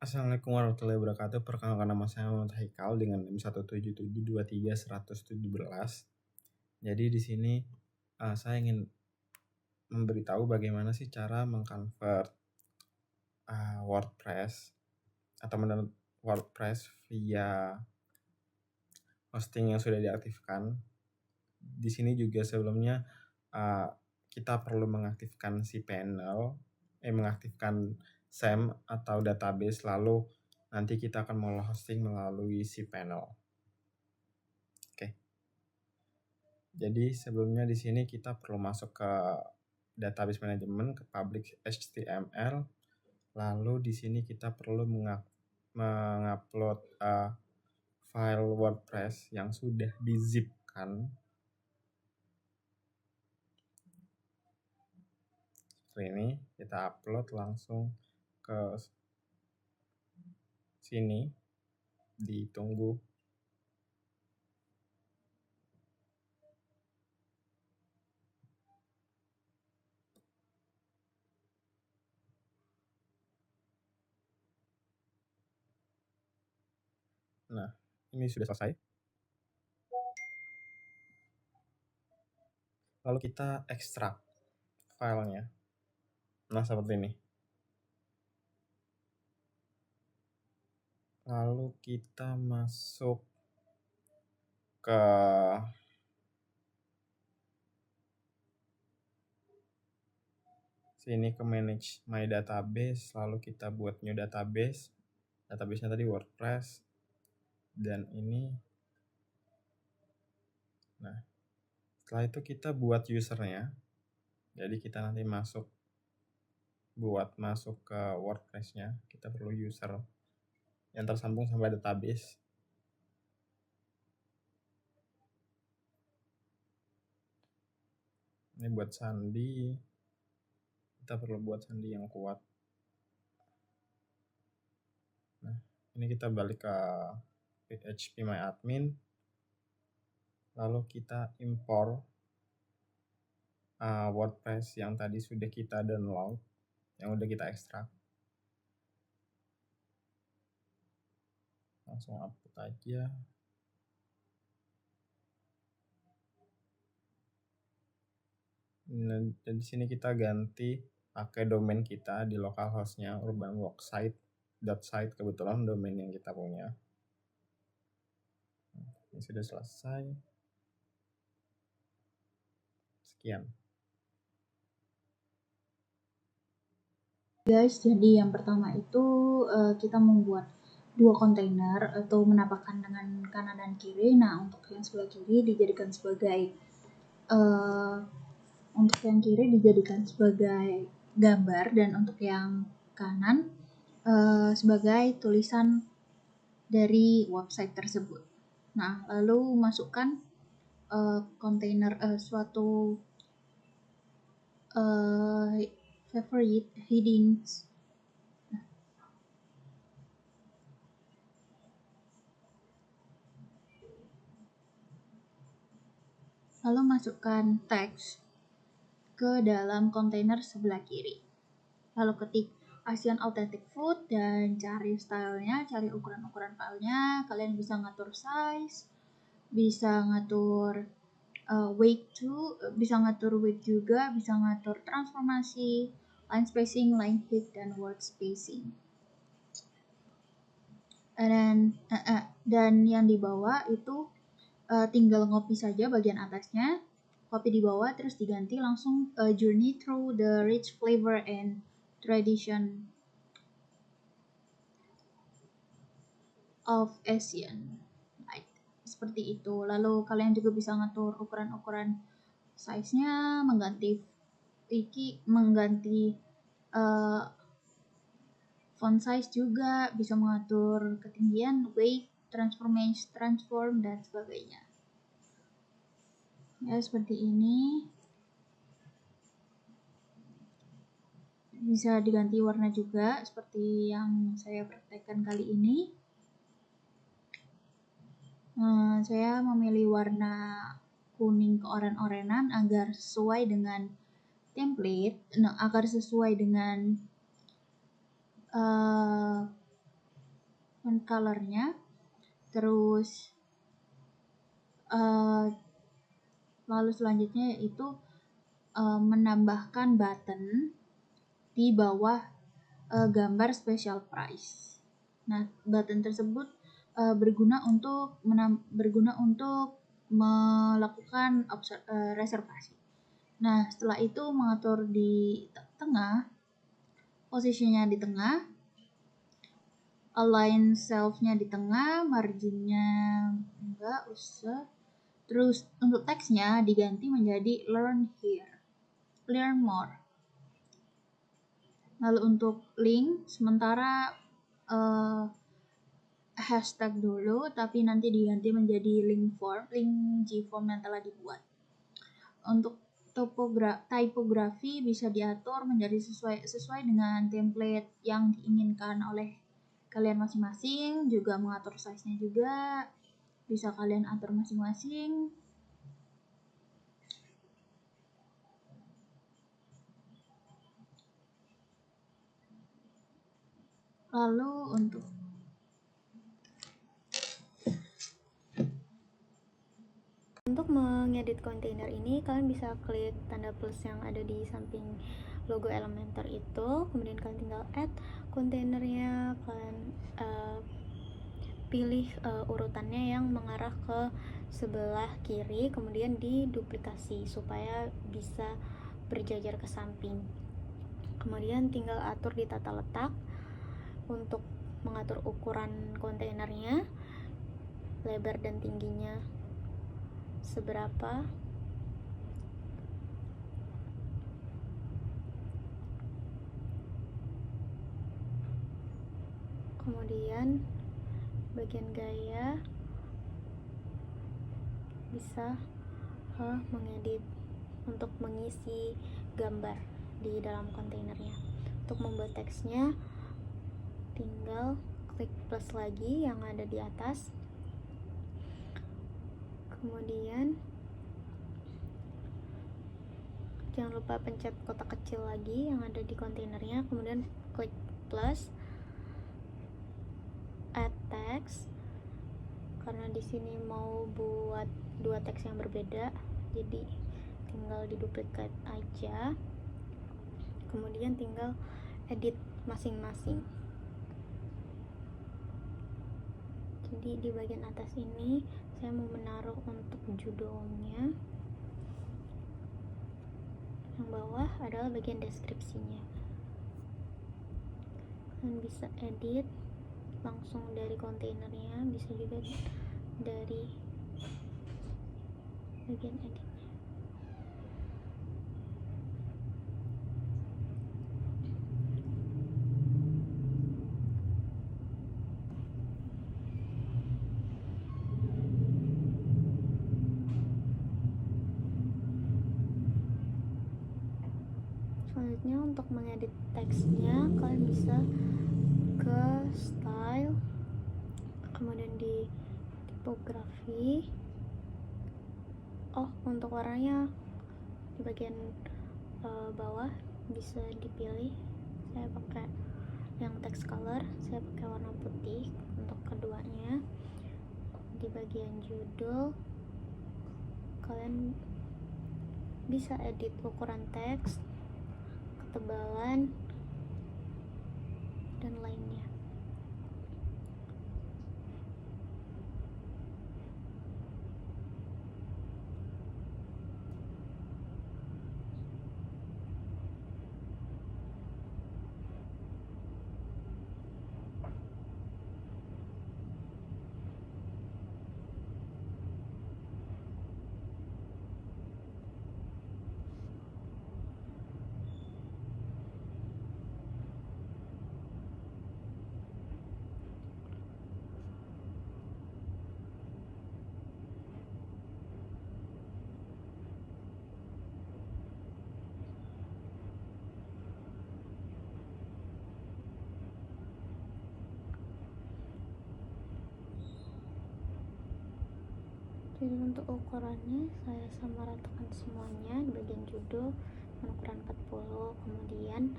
Assalamualaikum warahmatullahi wabarakatuh. Perkenalkan, nama saya Muhammad Haikal dengan NIM 177231117. Jadi di sini saya ingin memberitahu bagaimana sih cara mengconvert WordPress atau mendownload WordPress via hosting yang sudah diaktifkan. Di sini juga sebelumnya kita perlu mengaktifkan mengaktifkan SAM atau database, lalu nanti kita akan mulai hosting melalui cPanel. Oke. Jadi sebelumnya di sini kita perlu masuk ke database management, ke public HTML. Lalu di sini kita perlu mengupload file WordPress yang sudah di-zipkan. Seperti ini, kita upload langsung ke sini, ditunggu. Nah, ini sudah selesai. Lalu kita ekstrak filenya. Nah, seperti ini. Lalu kita masuk ke sini, ke manage my database, lalu kita buat new database. Database-nya tadi WordPress. Dan ini. Nah, setelah itu kita buat usernya. Jadi kita nanti masuk ke WordPress-nya, kita perlu user yang tersambung sampai database. Ini buat sandi, kita perlu buat sandi yang kuat. Nah, ini kita balik ke phpMyAdmin, lalu kita import WordPress yang tadi sudah kita download, yang udah kita ekstrak. Langsung upload aja. Nah, dan di sini kita ganti pakai domain kita di localhost-nya urbanworksite.site, kebetulan domain yang kita punya. Ini sudah selesai. Sekian. Guys, jadi yang pertama itu kita membuat 2 kontainer atau menampakkan dengan kanan dan kiri. Nah, untuk yang sebelah kiri dijadikan sebagai gambar, dan untuk yang kanan sebagai tulisan dari website tersebut. Nah, lalu masukkan kontainer suatu favorite headings. Lalu masukkan teks ke dalam kontainer sebelah kiri. Lalu ketik Asian Authentic Food dan cari stylenya, cari ukuran-ukuran filenya. Kalian bisa ngatur size, bisa ngatur weight juga, bisa ngatur transformasi, line spacing, line height, dan word spacing. Dan yang di bawah itu tinggal ngopi saja bagian atasnya, copy di bawah, terus diganti langsung journey through the rich flavor and tradition of Asian, like seperti itu. Lalu kalian juga bisa ngatur ukuran-ukuran size-nya, mengganti font size juga, bisa mengatur ketinggian, weight, transform, dan sebagainya. Ya, seperti ini. Bisa diganti warna juga seperti yang saya praktekkan kali ini. Saya memilih warna kuning keoren-orenan agar sesuai dengan template, agar sesuai dengan colornya, terus lalu selanjutnya yaitu menambahkan button di bawah gambar special price. Nah, button tersebut berguna untuk melakukan reservasi. Nah, setelah itu mengatur di tengah, posisinya di tengah, align shelf-nya di tengah, margin-nya enggak usah. Terus untuk teksnya diganti menjadi learn here, learn more. Lalu untuk link, sementara hashtag dulu, tapi nanti diganti menjadi link G-form yang telah dibuat. Untuk typografi bisa diatur menjadi sesuai dengan template yang diinginkan oleh kalian masing-masing. Juga mengatur size-nya juga bisa kalian atur masing-masing. Lalu untuk mengedit kontainer ini, kalian bisa klik tanda plus yang ada di samping logo Elementor itu, kemudian kalian tinggal add kontainernya, kalian pilih urutannya yang mengarah ke sebelah kiri, kemudian diduplikasi supaya bisa berjajar ke samping. Kemudian tinggal atur di tata letak untuk mengatur ukuran kontainernya, lebar dan tingginya seberapa. Kemudian bagian gaya bisa mengedit untuk mengisi gambar di dalam kontainernya. Untuk membuat teksnya tinggal klik plus lagi yang ada di atas, kemudian jangan lupa pencet kotak kecil lagi yang ada di kontainernya, kemudian klik plus, add text. Karena di sini mau buat dua teks yang berbeda, jadi tinggal diduplikat aja, kemudian tinggal edit masing-masing. Jadi di bagian atas ini saya mau menaruh untuk judulnya, yang bawah adalah bagian deskripsinya. Kalian bisa edit langsung dari kontainernya, bisa juga dari bagian editnya. Selanjutnya untuk mengedit teksnya, kalian bisa ke style, kemudian di tipografi. Untuk warnanya di bagian bawah bisa dipilih. Saya pakai yang text color, saya pakai warna putih untuk keduanya. Di bagian judul kalian bisa edit ukuran teks, ketebalan, dan lainnya. Jadi untuk ukurannya saya samaratakan semuanya di bagian judul ukuran 40. Kemudian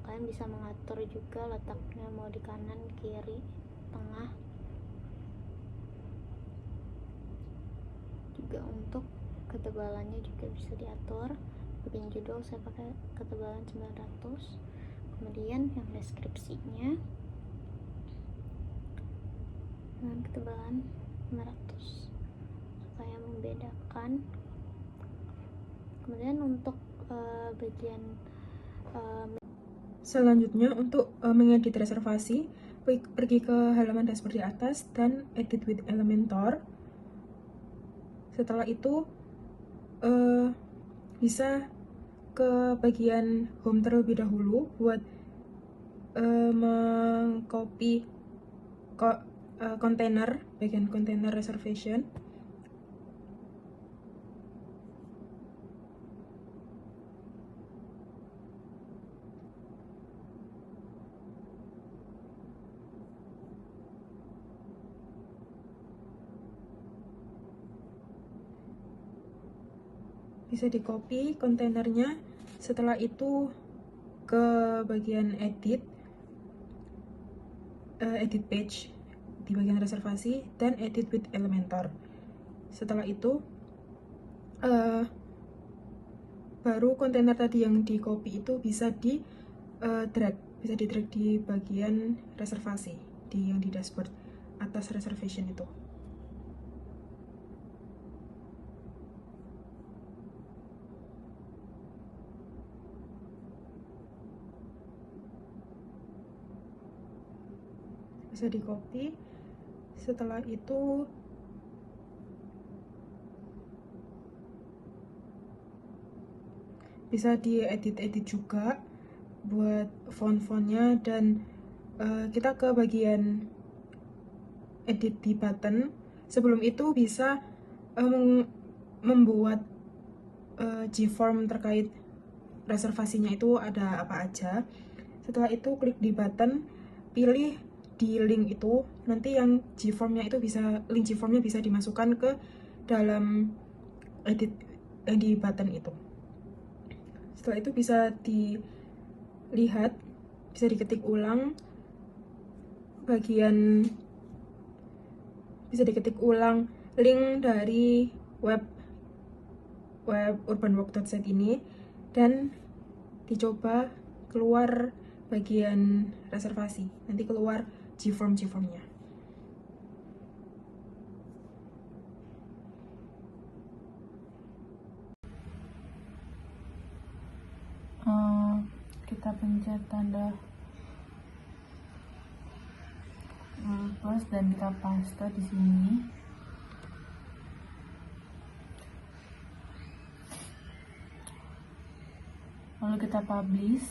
kalian bisa mengatur juga letaknya mau di kanan kiri tengah. Juga untuk ketebalannya juga bisa diatur. Bagian judul saya pakai ketebalan 900. Kemudian yang deskripsinya dengan ketebalan 500 supaya membedakan. Kemudian untuk bagian selanjutnya untuk mengedit reservasi, pergi ke halaman dashboard di atas dan edit with Elementor. Setelah itu bisa ke bagian home terlebih dahulu buat mengcopy kontainer, bagian kontainer reservation. Bisa di copy kontainernya. Setelah itu ke bagian edit page di bagian reservasi dan edit with Elementor. Setelah itu baru kontainer tadi yang di copy itu bisa di drag di bagian reservasi yang di dashboard atas reservation itu. Bisa di copy. Setelah itu bisa diedit juga buat font-fontnya, dan kita ke bagian edit di button. Sebelum itu bisa membuat Gform terkait reservasinya itu ada apa aja. Setelah itu klik di button, pilih di link itu, nanti yang Gform-nya itu link Gform-nya bisa dimasukkan ke dalam edit di button itu. Setelah itu bisa dilihat, bisa diketik ulang link dari web urbanwalk.site ini, dan dicoba keluar bagian reservasi, nanti keluar Gform-nya. Kita pencet tanda plus dan kita paste di sini. Lalu kita publish.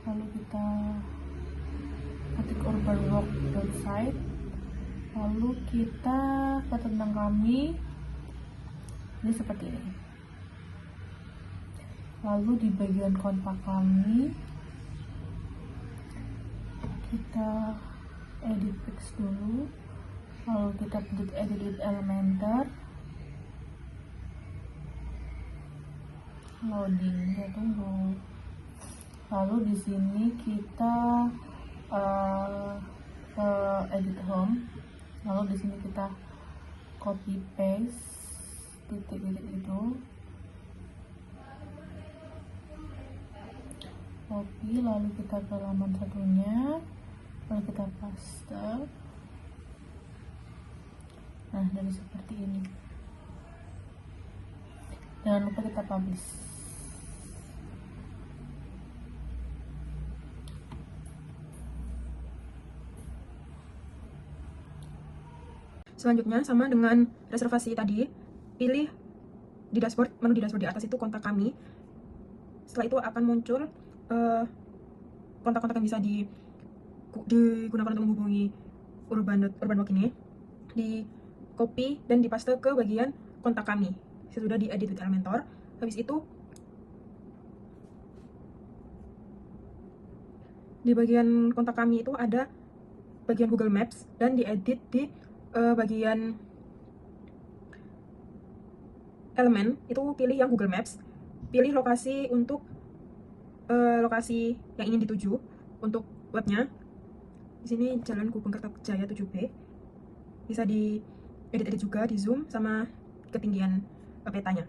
Lalu kita ketik urbanwalk.site. Lalu kita ke tentang kami. Ini seperti ini. Lalu di bagian kontak kami kita edit text dulu, lalu kita pencet edit with Elementor, loading, ya tunggu. Lalu di sini kita ke edit home, lalu di sini kita copy paste titik-titik itu, copy, lalu kita ke halaman satunya, lalu kita paste. Nah, jadi seperti ini. Jangan lupa kita publish. Selanjutnya sama dengan reservasi tadi, pilih di dashboard, menu di dashboard di atas itu kontak kami. Setelah itu akan muncul kontak-kontak yang bisa digunakan untuk menghubungi urbanwalk ini. Di copy dan dipaste ke bagian kontak kami sesudah diedit with Elementor. Habis itu di bagian kontak kami itu ada bagian Google Maps, dan diedit di bagian elemen itu pilih yang Google Maps, pilih lokasi untuk lokasi yang ingin dituju, Untuk webnya di sini Jalan Gubeng Kertajaya 7B. Bisa di edit juga, di zoom sama ketinggian petanya.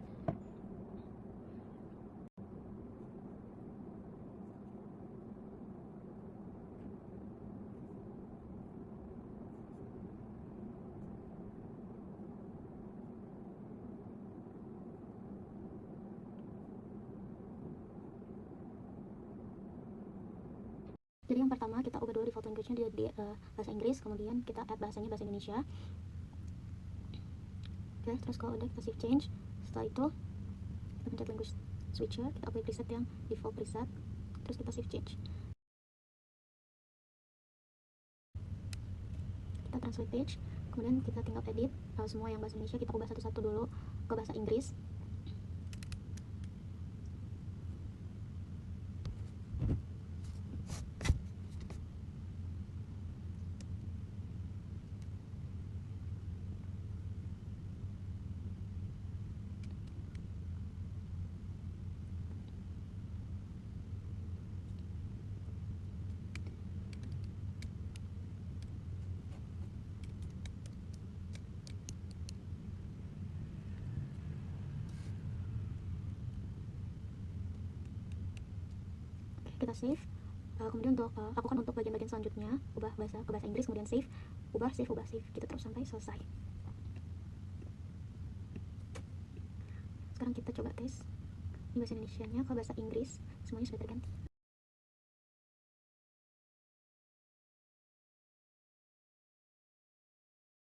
Jadi yang pertama kita ubah dulu default language-nya di bahasa Inggris, kemudian kita add bahasanya bahasa Indonesia. Oke, terus kalau udah kita save change. Setelah itu kita pencet language switcher, kita apply preset yang default preset, terus kita save change. Kita translate page, kemudian kita tinggal edit semua yang bahasa Indonesia, kita ubah satu-satu dulu ke bahasa Inggris. Kita save, kemudian untuk lakukan untuk bagian-bagian selanjutnya, ubah bahasa ke bahasa Inggris, kemudian save, ubah save gitu terus sampai selesai. Sekarang kita coba tes di bahasa Indonesianya ke bahasa Inggris, semuanya sudah terganti.